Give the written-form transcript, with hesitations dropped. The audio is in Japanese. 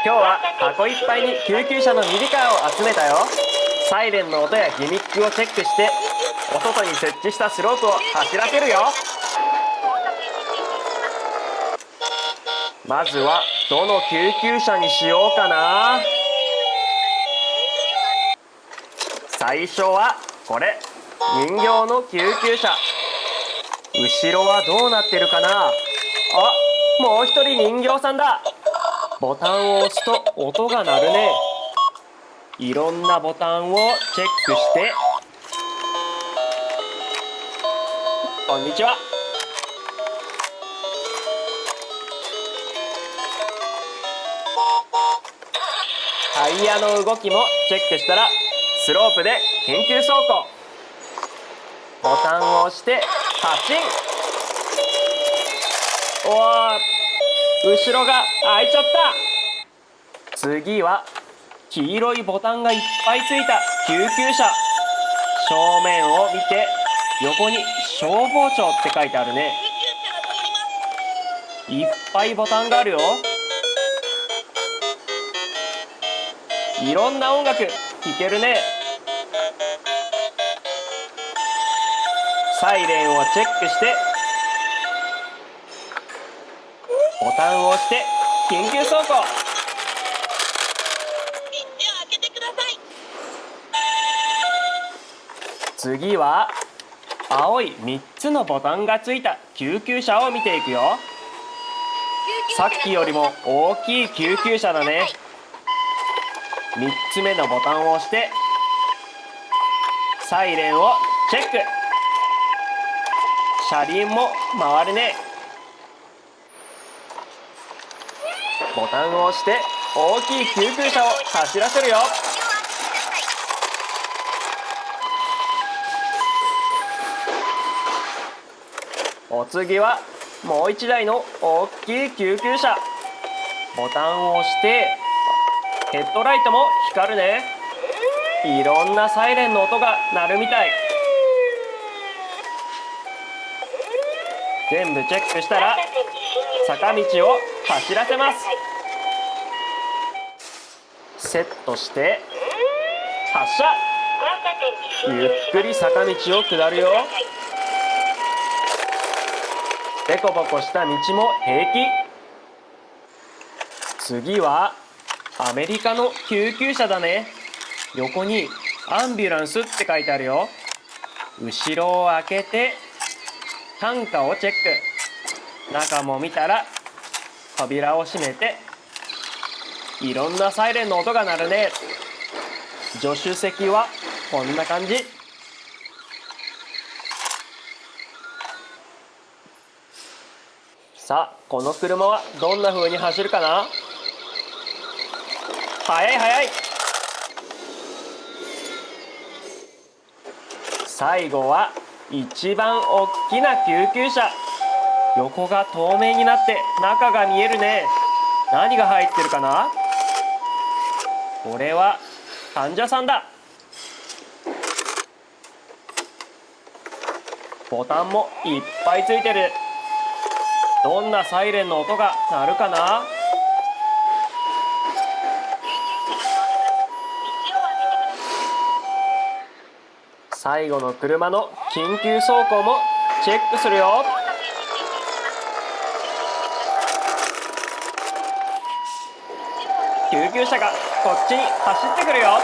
今日は箱いっぱいに救急車のミニカーを集めたよ。サイレンの音やギミックをチェックして、お外に設置したスロープを走らせるよ。まずはどの救急車にしようかな。最初はこれ、人形の救急車。後ろはどうなってるかな。あ、もう一人人形さんだ。ボタンを押すと音が鳴るね。いろんなボタンをチェックして。こんにちは。タイヤの動きもチェックしたら、スロープで緊急走行。ボタンを押して発進。おー、後ろが開いちゃった。次は黄色いボタンがいっぱいついた救急車。正面を見て、横に消防庁って書いてあるね。いっぱいボタンがあるよ。いろんな音楽聴けるね。サイレンをチェックして、ボタンを押して緊急走行。次は青い3つのボタンがついた救急車を見ていくよ。さっきよりも大きい救急車だね。3つ目のボタンを押してサイレンをチェック。車輪も回るね。ボタンを押して大きい救急車を走らせるよ。お次はもう1台の大きい救急車。ボタンを押してヘッドライトも光るね。いろんなサイレンの音が鳴るみたい。全部チェックしたら坂道を走らせます。セットして発車。ゆっくり坂道を下るよ。デコボコした道も平気。次はアメリカの救急車だね。横にアンビュランスって書いてあるよ。後ろを開けて担架をチェック。中も見たら扉を閉めて、いろんなサイレンの音が鳴るね。助手席はこんな感じ。さあ、この車はどんな風に走るかな。速い速い。最後は一番大きな救急車。横が透明になって中が見えるね。何が入ってるかな。これは患者さんだ。ボタンもいっぱいついてる。どんなサイレンの音が鳴るかな。最後の車の緊急走行もチェックするよ。救急車がこっちに走ってくるよ。